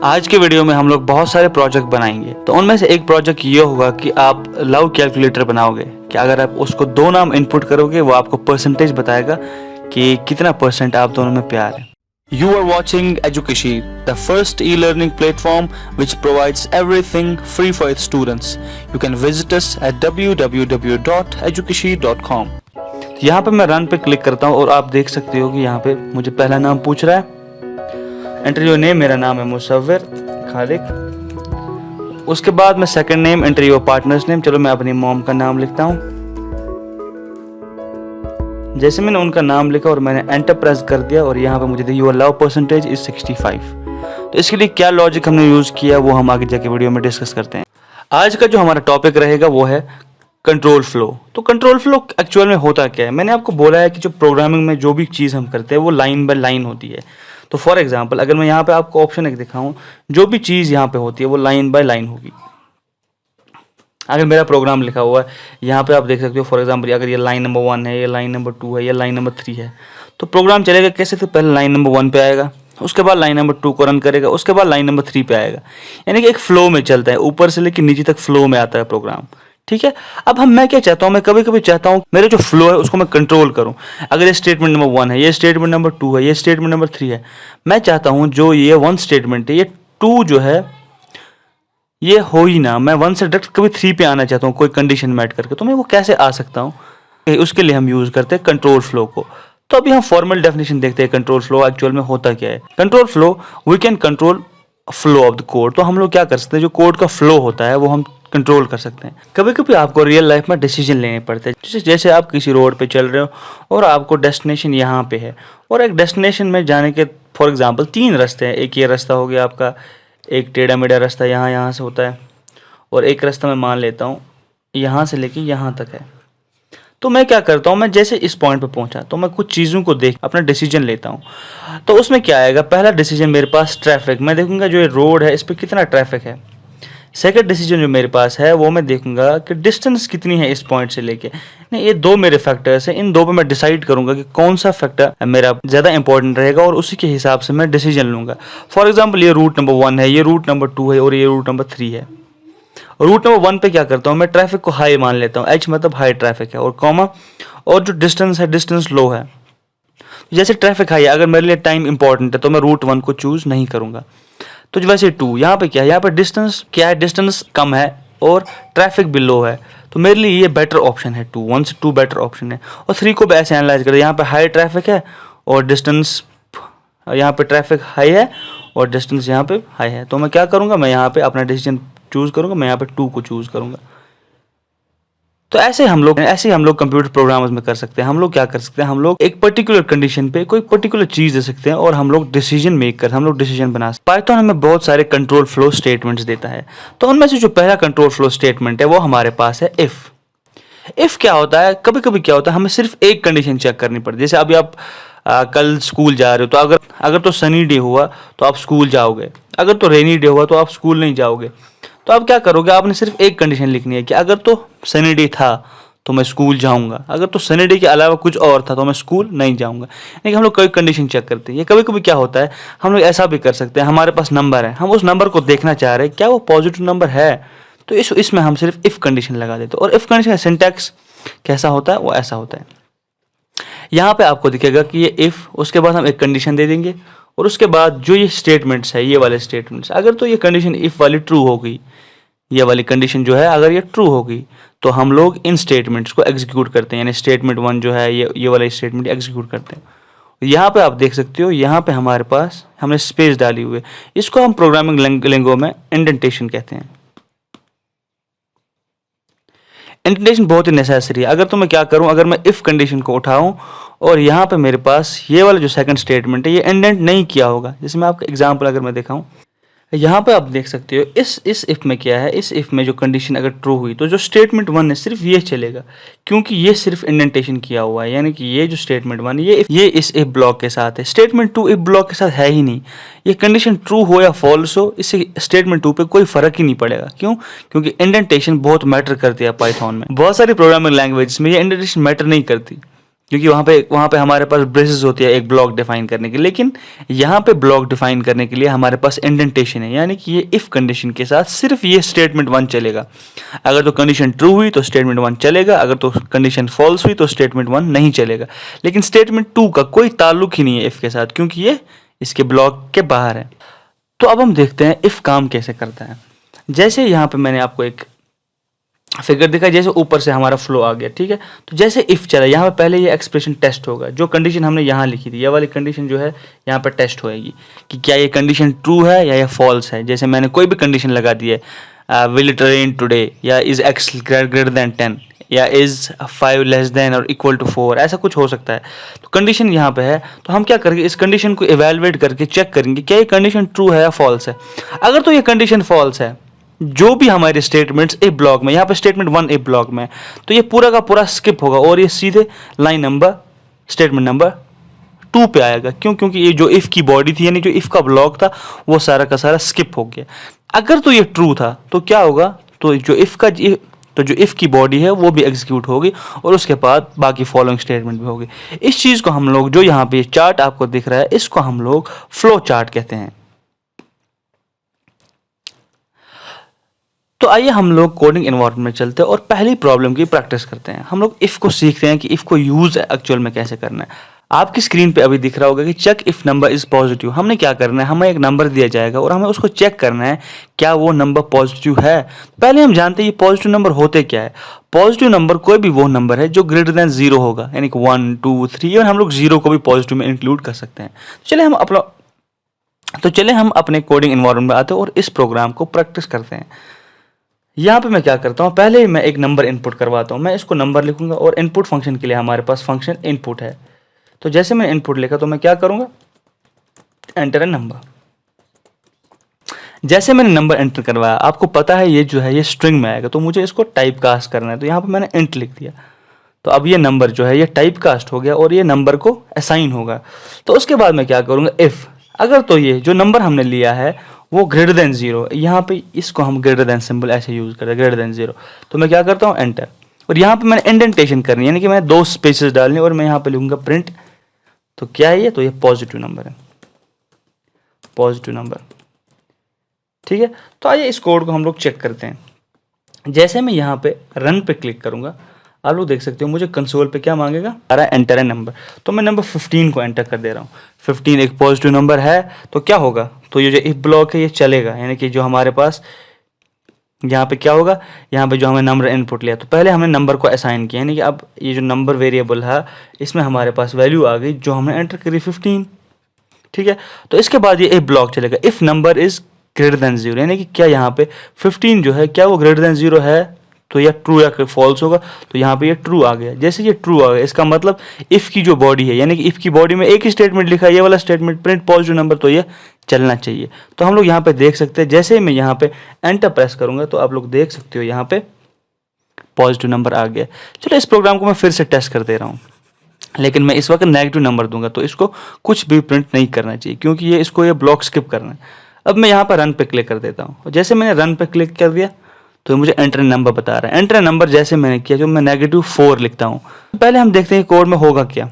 आज के वीडियो में हम लोग बहुत सारे प्रोजेक्ट बनाएंगे। तो उनमें से एक प्रोजेक्ट ये होगा कि आप लव कैलकुलेटर बनाओगे कि अगर आप उसको दो नाम इनपुट करोगे वो आपको परसेंटेज बताएगा कि कितना परसेंट आप दोनों में प्यार है। You are watching Edukashi, the first e-learning platform which provides everything free for its students. You can visit us at www.edukashi.com। यहाँ पे मैं रन पे क्लिक करता हूँ और आप देख सकते हो कि यहाँ पे मुझे पहला नाम पूछ रहा है। एंटर योर नेम, मेरा नाम है मुसव्विर खालिक। उसके बाद मैं second name, enter your partners name. चलो मैं अपनी मॉम का नाम लिखता हूँ। जैसे मैंने उनका नाम लिखा और मैंने एंटर प्रेस कर दिया और यहाँ पे मुझे देखिए योर लव परसेंटेज इज 65। तो इसके लिए क्या लॉजिक हमने यूज किया वो हम आगे जाके वीडियो में डिस्कस करते हैं। आज का जो हमारा टॉपिक रहेगा वो है कंट्रोल फ्लो। तो कंट्रोल फ्लो एक्चुअल में होता क्या है? मैंने आपको बोला है कि जो प्रोग्रामिंग में जो भी चीज़ हम करते हैं वो लाइन बाय लाइन होती है। तो फॉर एग्जाम्पल अगर मैं यहाँ पे आपको ऑप्शन एक दिखाऊं, जो भी चीज़ यहाँ पे होती है वो लाइन बाय लाइन होगी। अगर मेरा प्रोग्राम लिखा हुआ है यहाँ पे आप देख सकते हो, फॉर एग्जाम्पल अगर ये लाइन नंबर 1 है, ये लाइन नंबर 2 है, ये लाइन नंबर 3 है, तो प्रोग्राम चलेगा कैसे? तो पहले लाइन नंबर 1 पे आएगा, उसके बाद लाइन नंबर 2 को रन करेगा, उसके बाद लाइन नंबर 3 पे आएगा। यानी कि एक फ्लो में चलता है, ऊपर से लेकर नीचे तक फ्लो में आता है प्रोग्राम। ठीक है। अब मैं क्या चाहता हूँ, मैं कभी कभी चाहता हूँ मेरे जो फ्लो है उसको मैं कंट्रोल करूँ। अगर ये स्टेटमेंट नंबर 1 है, ये स्टेटमेंट नंबर 2 है, ये स्टेटमेंट नंबर 3 है, मैं चाहता हूँ जो ये 1 स्टेटमेंट है, ये 2 जो है ये हो ही ना, मैं 1 से डायरेक्ट कभी 3 पे आना चाहता हूँ कोई कंडीशन मैट करके। तो मैं वो कैसे आ सकता हूँ? उसके लिए हम यूज करते हैं कंट्रोल फ्लो को। तो अभी हम फॉर्मल डेफिनेशन देखते हैं कंट्रोल फ्लो एक्चुअल में होता क्या है। Control flow, we can control flow of the code. तो हम लोग क्या कर सकते हैं, जो कोड का फ्लो होता है वो हम कंट्रोल कर सकते हैं। कभी कभी आपको रियल लाइफ में डिसीजन लेने पड़ते हैं। जैसे आप किसी रोड पे चल रहे हो और आपको डेस्टिनेशन यहाँ पे है और एक डेस्टिनेशन में जाने के फॉर एग्जांपल 3 रास्ते हैं। एक ये रास्ता हो गया आपका, एक टेढ़ा मेढ़ा रास्ता यहाँ से होता है, और एक रास्ता मैं मान लेता हूँ यहाँ से लेके यहाँ तक है। तो मैं क्या करता हूँ, मैं जैसे इस पॉइंट पे पहुँचा तो मैं कुछ चीज़ों को देख अपना डिसीजन लेता हूँ। तो उसमें क्या आएगा, पहला डिसीजन मेरे पास ट्रैफिक, मैं देखूंगा जो ये रोड है इस पर कितना ट्रैफिक है। सेकंड डिसीजन जो मेरे पास है वो मैं देखूंगा कि डिस्टेंस कितनी है इस पॉइंट से लेके। नहीं, ये 2 मेरे फैक्टर्स हैं, इन 2 पे मैं डिसाइड करूंगा कि कौन सा फैक्टर मेरा ज़्यादा इंपॉर्टेंट रहेगा और उसी के हिसाब से मैं डिसीजन लूंगा। फॉर एग्जांपल ये रूट नंबर 1 है, ये रूट नंबर 2 है और ये रूट नंबर 3 है। रूट नंबर 1 पे क्या करता हूँ, मैं ट्रैफिक को हाई मान लेता हूँ, एच मतलब हाई ट्रैफिक है, और कॉमा, और जो डिस्टेंस है डिस्टेंस लो है। जैसे ट्रैफिक हाई है, अगर मेरे लिए टाइम इंपॉर्टेंट है तो मैं रूट 1 को चूज नहीं करूंगा। तो वैसे 2 यहाँ पे क्या है, यहाँ पे डिस्टेंस क्या है, डिस्टेंस कम है और ट्रैफिक भी लो है, तो मेरे लिए ये बेटर ऑप्शन है 2, 1 से 2 बेटर ऑप्शन है। और 3 को भी ऐसे एनालाइज करें, यहाँ पे हाई ट्रैफिक है और डिस्टेंस, यहाँ पे ट्रैफिक हाई है और डिस्टेंस यहाँ पे हाई है। तो मैं क्या करूँगा, मैं यहाँ पे अपना डिसीजन चूज करूँगा, मैं यहाँ पे 2 को चूज करूँगा। तो ऐसे हम लोग कंप्यूटर प्रोग्राम्स में कर सकते हैं। हम लोग क्या कर सकते हैं, हम लोग एक पर्टिकुलर कंडीशन पे कोई पर्टिकुलर चीज दे सकते हैं और हम लोग डिसीजन बना सकते हैं। पाइथन हमें बहुत सारे कंट्रोल फ्लो स्टेटमेंट्स देता है। तो उनमें से जो पहला कंट्रोल फ्लो स्टेटमेंट है वो हमारे पास है इफ। इफ क्या होता है, कभी कभी क्या होता है, हमें सिर्फ एक कंडीशन चेक करनी पड़ती है। जैसे अभी आप कल स्कूल जा रहे हो, तो अगर तो सनी डे हुआ तो आप स्कूल जाओगे, अगर तो रेनी डे हुआ तो आप स्कूल नहीं जाओगे। तो आप क्या करोगे, आपने सिर्फ एक कंडीशन लिखनी है कि अगर तो सनी डे था तो मैं स्कूल जाऊंगा, अगर तो सनी डे के अलावा कुछ और था तो मैं स्कूल नहीं जाऊंगा। यानी कि हम लोग कोई कंडीशन चेक करते हैं। ये कभी कभी क्या होता है, हम लोग ऐसा भी कर सकते हैं, हमारे पास नंबर है, हम उस नंबर को देखना चाह रहे हैं क्या वो पॉजिटिव नंबर है, तो इसमें हम सिर्फ इफ कंडीशन लगा देते हैं। और इफ कंडीशन का सिंटैक्स कैसा होता है, वो ऐसा होता है। यहाँ पे आपको दिखेगा कि ये इफ, उसके बाद हम एक कंडीशन दे देंगे और उसके बाद जो ये स्टेटमेंट्स है, ये वाले स्टेटमेंट्स, अगर तो ये कंडीशन इफ वाली ट्रू हो गई, ये वाली कंडीशन जो है अगर ये ट्रू हो गई तो हम लोग इन स्टेटमेंट्स को एग्जीक्यूट करते हैं। यानी स्टेटमेंट 1 जो है ये वाला स्टेटमेंट एग्जीक्यूट करते हैं। यहाँ पे आप देख सकते हो, यहाँ पे हमारे पास हमने स्पेस डाली हुई है, इसको हम प्रोग्रामिंग लैंग्वेज में इंडेंटेशन कहते हैं। इंडेंटेशन बहुत ही नेसेसरी है। अगर तो मैं क्या करूं, अगर मैं इफ कंडीशन को उठाऊं और यहाँ पे मेरे पास ये वाला जो सेकंड स्टेटमेंट है ये इंडेंट नहीं किया होगा। जैसे मैं आपका एग्जांपल अगर मैं दिखाऊं, यहाँ पे आप देख सकते हो इस इफ में क्या है, इस इफ में जो कंडीशन अगर ट्रू हुई तो जो स्टेटमेंट 1 है सिर्फ ये चलेगा, क्योंकि ये सिर्फ इंडेंटेशन किया हुआ है। यानी कि ये जो स्टेटमेंट 1 ये इस इफ ब्लॉक के साथ है, स्टेटमेंट 2 इफ ब्लॉक के साथ है ही नहीं। ये कंडीशन ट्रू हो या फॉल्स हो, इससे स्टेटमेंट 2 पे कोई फर्क ही नहीं पड़ेगा। क्यों? क्योंकि इंडेंटेशन बहुत मैटर करती है पाइथन में। बहुत सारी प्रोग्रामिंग लैंग्वेज में ये इंडेंटेशन मैटर नहीं करती। क्योंकि वहाँ पे हमारे पास ब्रेसेस होती है एक ब्लॉक डिफाइन करने के लिए, लेकिन यहाँ पे ब्लॉक डिफाइन करने के लिए हमारे पास इंडेंटेशन है, यानी कि ये इफ़ कंडीशन के साथ सिर्फ ये स्टेटमेंट 1 चलेगा। अगर तो कंडीशन ट्रू हुई तो स्टेटमेंट 1 चलेगा, अगर तो कंडीशन फॉल्स हुई तो स्टेटमेंट 1 नहीं चलेगा। लेकिन स्टेटमेंट 2 का कोई ताल्लुक ही नहीं है इफ़ के साथ, क्योंकि ये इसके ब्लॉक के बाहर है। तो अब हम देखते हैं इफ़ काम कैसे करता है। जैसे यहाँ पे मैंने आपको एक फिगर दिखा, जैसे ऊपर से हमारा फ्लो आ गया, ठीक है। तो जैसे इफ़ चला, यहाँ पे पहले ये एक्सप्रेशन टेस्ट होगा, जो कंडीशन हमने यहाँ लिखी थी, ये वाली कंडीशन जो है यहाँ पर टेस्ट होएगी कि क्या ये कंडीशन ट्रू है या ये फॉल्स है। जैसे मैंने कोई भी कंडीशन लगा दी है, विल इट रेन टुडे, या इज़ एक्स ग्रेटर देन 10, या इज़ 5 लेस देन और इक्वल टू 4, ऐसा कुछ हो सकता है। तो कंडीशन यहाँ पे है, तो हम क्या करेंगे, इस कंडीशन को इवेलुएट करके चेक करेंगे क्या ये कंडीशन ट्रू है या फॉल्स है। अगर तो ये कंडीशन फॉल्स है, जो भी हमारे स्टेटमेंट्स इफ ब्लॉक में, यहाँ पे स्टेटमेंट 1 इफ ब्लॉक में, तो ये पूरा का पूरा स्किप होगा और ये सीधे लाइन नंबर स्टेटमेंट नंबर 2 पे आएगा। क्यों? क्योंकि ये जो इफ की बॉडी थी, यानी जो इफ का ब्लॉक था, वो सारा का सारा स्किप हो गया। अगर तो ये ट्रू था तो क्या होगा, तो जो इफ की बॉडी है वो भी एग्जीक्यूट होगी और उसके बाद बाकी फॉलोइंग स्टेटमेंट भी होगी। इस चीज को हम लोग, जो यहाँ पे चार्ट आपको दिख रहा है, इसको हम लोग फ्लो चार्ट कहते हैं। तो आइए हम लोग कोडिंग एनवायरनमेंट में चलते हैं और पहली प्रॉब्लम की प्रैक्टिस करते हैं। हम लोग इफ को सीखते हैं कि इफ को यूज एक्चुअल में कैसे करना है। आपकी स्क्रीन पे अभी दिख रहा होगा कि check if number is positive. हमने क्या करना है, हमें एक नंबर दिया जाएगा और हमें उसको चेक करना है क्या वो नंबर पॉजिटिव है। पहले हम जानते हैं ये पॉजिटिव नंबर होते क्या है। पॉजिटिव नंबर कोई भी वो नंबर है जो ग्रेटर देन 0 होगा, यानी कि 1 2 3, और हम लोग 0 को भी पॉजिटिव में इंक्लूड कर सकते हैं। चले हम अपने कोडिंग एनवायरनमेंट में आते हैं और इस प्रोग्राम को प्रैक्टिस करते हैं। यहाँ पे मैं क्या करता हूँ, पहले मैं एक नंबर इनपुट करवाता हूँ। मैं इसको नंबर लिखूंगा और इनपुट फंक्शन के लिए हमारे पास फंक्शन इनपुट है। तो जैसे मैंने इनपुट लिखा तो मैं क्या करूँगा, एंटर ए नंबर। जैसे मैंने नंबर एंटर करवाया, आपको पता है ये जो है ये स्ट्रिंग में आएगा, तो मुझे इसको टाइप कास्ट करना है। तो यहाँ पे मैंने इंट लिख दिया, तो अब ये नंबर जो है ये टाइप कास्ट हो गया और ये नंबर को असाइन होगा। तो उसके बाद मैं क्या करूँगा, इफ़ अगर तो ये जो नंबर हमने लिया है वो ग्रेटर देन 0, यहाँ पे इसको हम ग्रेटर देन सिंबल ऐसे यूज करते हैं, ग्रेटर देन 0। तो मैं क्या करता हूँ, एंटर। और यहाँ पे मैंने इंडेंटेशन करनी है, यानी कि मैं 2 स्पेसेस डालनी और मैं यहाँ पे लिखूंगा प्रिंट। तो क्या है ये, तो ये पॉजिटिव नंबर है, पॉजिटिव नंबर, ठीक है। तो आइए इस कोड को हम लोग चेक करते हैं। जैसे मैं यहाँ पे रन पे क्लिक करूंगा, आप लोग देख सकते हो मुझे कंसोल पे क्या मांगेगा, अरे एंटर ए नंबर। तो मैं नंबर 15 को एंटर कर दे रहा हूँ। 15 एक पॉजिटिव नंबर है, तो क्या होगा, तो ये जो इफ ब्लॉक है ये चलेगा, यानी कि जो हमारे पास यहाँ पे क्या होगा, यहाँ पे जो हमें नंबर इनपुट लिया, तो पहले हमने नंबर को असाइन किया, यानी कि अब ये जो नंबर वेरिएबल है इसमें हमारे पास वैल्यू आ गई जो हमने एंटर करी 15, ठीक है। तो इसके बाद ये इफ ब्लॉक चलेगा, if number is greater than 0, यानी कि क्या यहाँ पे 15 जो है क्या वो ग्रेटर देन 0 है, तो यह ट्रू या फॉल्स होगा। तो यहाँ पे ये ट्रू आ गया। जैसे ये ट्रू आ गया, इसका मतलब इफ की जो बॉडी है, यानी कि इफ की बॉडी में एक ही स्टेटमेंट लिखा है, ये वाला स्टेटमेंट प्रिंट पॉजिटिव नंबर, तो ये चलना चाहिए। तो हम लोग यहाँ पे देख सकते हैं, जैसे ही मैं यहाँ पे एंटर प्रेस करूंगा तो आप लोग देख सकते हो यहाँ पे पॉजिटिव नंबर आ गया। चलो इस प्रोग्राम को मैं फिर से टेस्ट कर दे रहा हूँ, लेकिन मैं इस वक्त नेगेटिव नंबर दूंगा, तो इसको कुछ भी प्रिंट नहीं करना चाहिए क्योंकि ये ब्लॉक स्किप करना है। अब मैं यहाँ पर रन पे क्लिक कर देता हूँ। जैसे मैंने रन पे क्लिक कर दिया तो मुझे एंटर नंबर बता रहा है। एंटर नंबर जैसे मैंने किया, जो मैं -4 लिखता हूँ, पहले हम देखते हैं कोड में होगा क्या।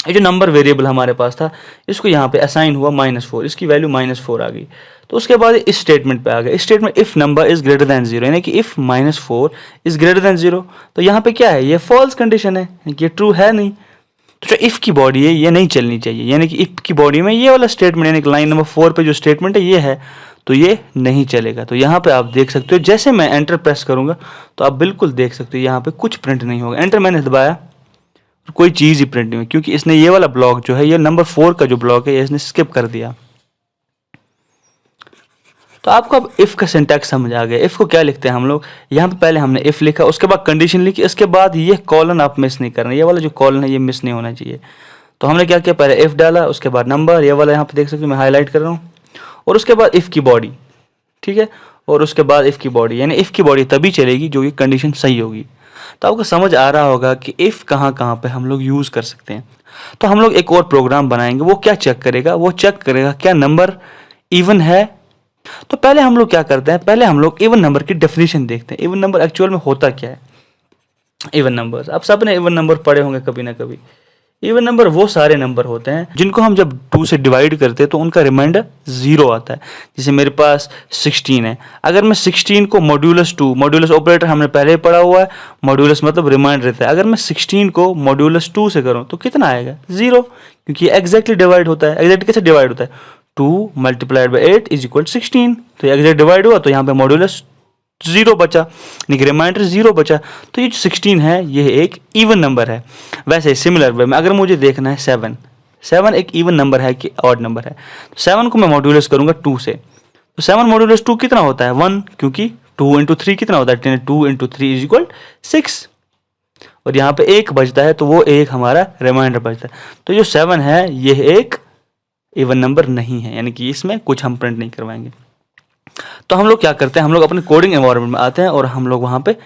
ये जो नंबर वेरिएबल हमारे पास था, इसको यहाँ पे असाइन हुआ -4, इसकी वैल्यू -4 आ गई। तो उसके बाद इस स्टेटमेंट पे आ गया। इस statement if number is greater than 0, यानी कि इफ -4 इज ग्रेटर देन 0, तो यहाँ पे क्या है, ये फॉल्स कंडीशन है, ये ट्रू है नहीं। तो जो इफ की बॉडी है ये नहीं चलनी चाहिए, यानी कि इफ की बॉडी में ये वाला स्टेटमेंट, यानी कि लाइन नंबर 4 पे जो स्टेटमेंट है ये है, तो ये नहीं चलेगा। तो यहाँ पे आप देख सकते हो, जैसे मैं एंटर प्रेस करूंगा तो आप बिल्कुल देख सकते हो यहाँ पे कुछ प्रिंट नहीं होगा। एंटर मैंने दबाया, कोई चीज़ ही प्रिंट नहीं हुई, क्योंकि इसने ये वाला ब्लॉक जो है, ये नंबर 4 का जो ब्लॉक है, ये इसने स्किप कर दिया। तो आपको अब इफ का सिंटैक्स समझ आ गया। इफ को क्या लिखते हैं हम लोग, यहाँ पे पहले हमने इफ लिखा, उसके बाद कंडीशन लिखी, इसके बाद ये कॉलन आप मिस नहीं करना, ये वाला जो कॉलन है ये मिस नहीं होना चाहिए। तो हमने क्या किया, पहले इफ डाला, उसके बाद नंबर, ये वाला यहाँ पे देख सकते हो मैं हाईलाइट कर रहा हूँ, और उसके बाद इफ की बॉडी, ठीक है, और उसके बाद इफ की बॉडी, यानी इफ की बॉडी तभी चलेगी जो ये कंडीशन सही होगी। तो आपको समझ आ रहा होगा कि इफ कहाँ कहाँ पे हम लोग यूज कर सकते हैं। तो हम लोग एक और प्रोग्राम बनाएंगे, वो क्या चेक करेगा, वो चेक करेगा क्या नंबर इवन है। तो पहले हम लोग क्या करते हैं, पहले हम लोग इवन नंबर की डेफिनेशन देखते हैं, इवन नंबर एक्चुअल में होता क्या है। इवन नंबर्स, आप सबने इवन नंबर पढ़े होंगे कभी ना कभी। इवन नंबर वो सारे नंबर होते हैं जिनको हम जब 2 से डिवाइड करते हैं तो उनका रिमाइंडर 0 आता है। जैसे मेरे पास 16 है, अगर मैं 16 को मॉड्यूलस 2, मॉड्यूलस ऑपरेटर हमने पहले ही पढ़ा हुआ है, मॉड्यूलस मतलब रिमाइंडर रहता है, अगर मैं 16 को मॉड्यूलस 2 से करूँ तो कितना आएगा? 0, क्योंकि एग्जैक्टली डिवाइड होता है। एग्जैक्ट कैसे डिवाइड होता है? 2 मल्टीप्लाइड बाई 8 इज इक्वल 16, तो एग्जैक्ट डिवाइड हुआ तो यहाँ पे मॉड्यूलस 0 बचा, यानी रिमाइंडर 0 बचा। तो ये जो 16 है ये एक इवन नंबर है। वैसे सिमिलर वे में अगर मुझे देखना है 7 एक इवन नंबर है कि ऑड नंबर है, तो 7 को मैं मॉड्यूलस करूंगा 2 से, तो 7 मॉड्यूलस 2 कितना होता है? 1, क्योंकि 2 इंटू 3 कितना होता है? 2 इंटू 3 इज इक्वल 6, और यहाँ पे 1 बचता है तो वो एक हमारा रिमाइंडर बचता है। तो जो 7 है ये एक इवन नंबर नहीं है, यानी कि इसमें कुछ हम प्रिंट नहीं करवाएंगे। तो हम लोग क्या करते हैं, हम लोग अपने कोडिंग एनवायरनमेंट में आते हैं और हम लोग वहाँ पे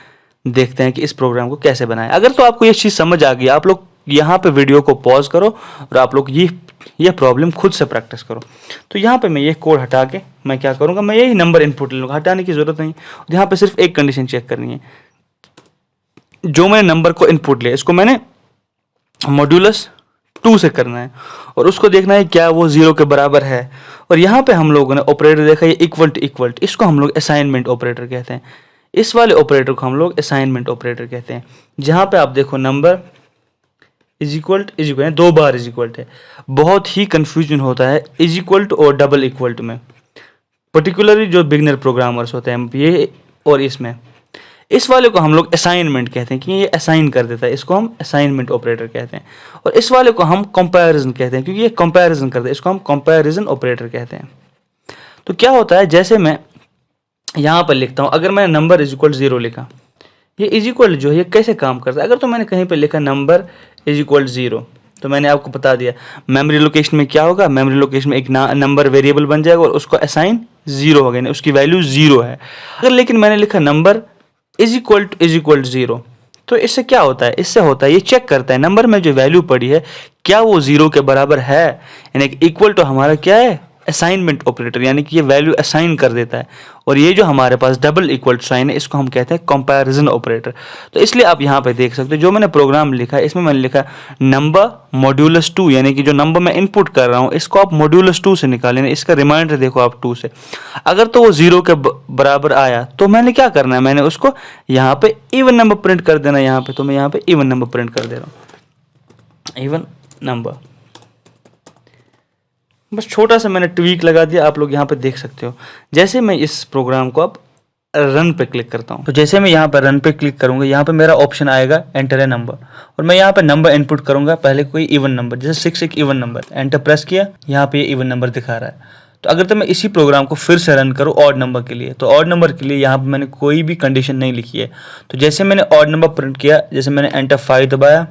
देखते हैं कि इस प्रोग्राम को कैसे बनाएं। अगर तो आपको ये चीज़ समझ आ गई, आप लोग यहाँ पे वीडियो को पॉज करो और आप लोग ये प्रॉब्लम खुद से प्रैक्टिस करो। तो यहाँ पे मैं ये कोड हटा के मैं क्या करूँगा, मैं यही नंबर इनपुट ले लूँगा, हटाने की ज़रूरत नहीं। यहाँ पे सिर्फ एक कंडीशन चेक करनी है, जो मैंने नंबर को इनपुट लिया इसको मैंने मॉड्यूलस 2 से करना है और उसको देखना है क्या वो 0 के बराबर है। और यहाँ पे हम लोगों ने ऑपरेटर देखा ये इक्वल टू, इसको हम लोग असाइनमेंट ऑपरेटर कहते हैं। इस वाले ऑपरेटर को हम लोग असाइनमेंट ऑपरेटर कहते हैं, जहाँ पे आप देखो नंबर इज इक्वल टू 2 बार इज इक्वल है। बहुत ही कंफ्यूजन होता है इज इक्वल टू और डबल इक्वल टू में, पर्टिकुलरली जो बिगनर प्रोग्रामर्स होते हैं ये और इसमें। इस वाले को हम लोग असाइनमेंट कहते हैं कि ये असाइन कर देता है, इसको हम असाइनमेंट ऑपरेटर कहते हैं। और इस वाले को हम कंपैरिजन कहते हैं क्योंकि ये कंपैरिजन करता है, इसको हम कंपैरिजन ऑपरेटर कहते हैं। तो क्या होता है, जैसे मैं यहाँ पर लिखता हूँ, अगर मैंने नंबर इज इक्वल 0 लिखा, ये इज इक्वल जो है ये कैसे काम करता है। अगर तो मैंने कहीं पर लिखा नंबर इज इक्वल 0, तो मैंने आपको बता दिया मेमोरी लोकेशन में क्या होगा, मेमोरी लोकेशन में एक नंबर वेरिएबल बन जाएगा और उसको असाइन 0 हो गया, उसकी वैल्यू 0 है। अगर लेकिन मैंने लिखा नंबर इज इक्वल टू 0, तो इससे क्या होता है, इससे होता है ये चेक करता है नंबर में जो वैल्यू पड़ी है क्या वो 0 के बराबर है, यानी इक्वल टू हमारा क्या है, असाइनमेंट ऑपरेटर, यानी कि ये वैल्यू असाइन कर देता है। और ये जो हमारे पास डबल इक्वल टू साइन है इसको हम कहते हैं कंपैरिजन ऑपरेटर। तो इसलिए आप यहाँ पे देख सकते हो जो मैंने प्रोग्राम लिखा है इसमें मैंने लिखा नंबर मॉड्यूलस 2, यानी कि जो नंबर मैं इनपुट कर रहा हूँ इसको आप मॉड्यूलस 2 से निकालें, इसका रिमाइंडर देखो आप 2 से। अगर तो वो 0 के बराबर आया तो मैंने क्या करना है, मैंने उसको यहाँ पे इवन नंबर प्रिंट कर देना यहाँ पे। तो मैं यहाँ पे इवन नंबर प्रिंट कर दे रहा हूँ, इवन नंबर। बस छोटा सा मैंने ट्वीक लगा दिया, आप लोग यहाँ पे देख सकते हो। जैसे मैं इस प्रोग्राम को अब रन पे क्लिक करता हूँ, तो जैसे मैं यहाँ पर रन पे क्लिक करूँगा यहाँ पे मेरा ऑप्शन आएगा एंटर ए नंबर, और मैं यहाँ पे नंबर इनपुट करूँगा, पहले कोई इवन नंबर, जैसे 6 एक इवन नंबर, एंटर प्रेस किया, यहाँ पे ये इवन नंबर दिखा रहा है। तो अगर तो मैं इसी प्रोग्राम को फिर से रन करूँ ऑड नंबर के लिए, तो ऑड नंबर के लिए यहाँ पर मैंने कोई भी कंडीशन नहीं लिखी है। तो जैसे मैंने ऑड नंबर प्रिंट किया, जैसे मैंने एंटर 5 दबाया,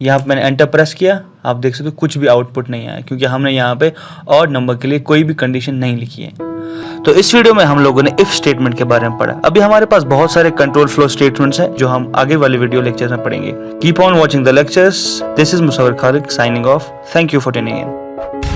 यहाँ पे मैंने एंटर प्रेस किया, आप देख सकते हो कुछ भी आउटपुट नहीं आया क्योंकि हमने यहाँ पे ऑड नंबर के लिए कोई भी कंडीशन नहीं लिखी है। तो इस वीडियो में हम लोगों ने इफ स्टेटमेंट के बारे में पढ़ा। अभी हमारे पास बहुत सारे कंट्रोल फ्लो स्टेटमेंट्स हैं जो हम आगे वाले वीडियो लेक्चर में पढ़ेंगे। Keep on watching the lectures. This is Musawwar Khaliq signing off. Thank you for tuning in.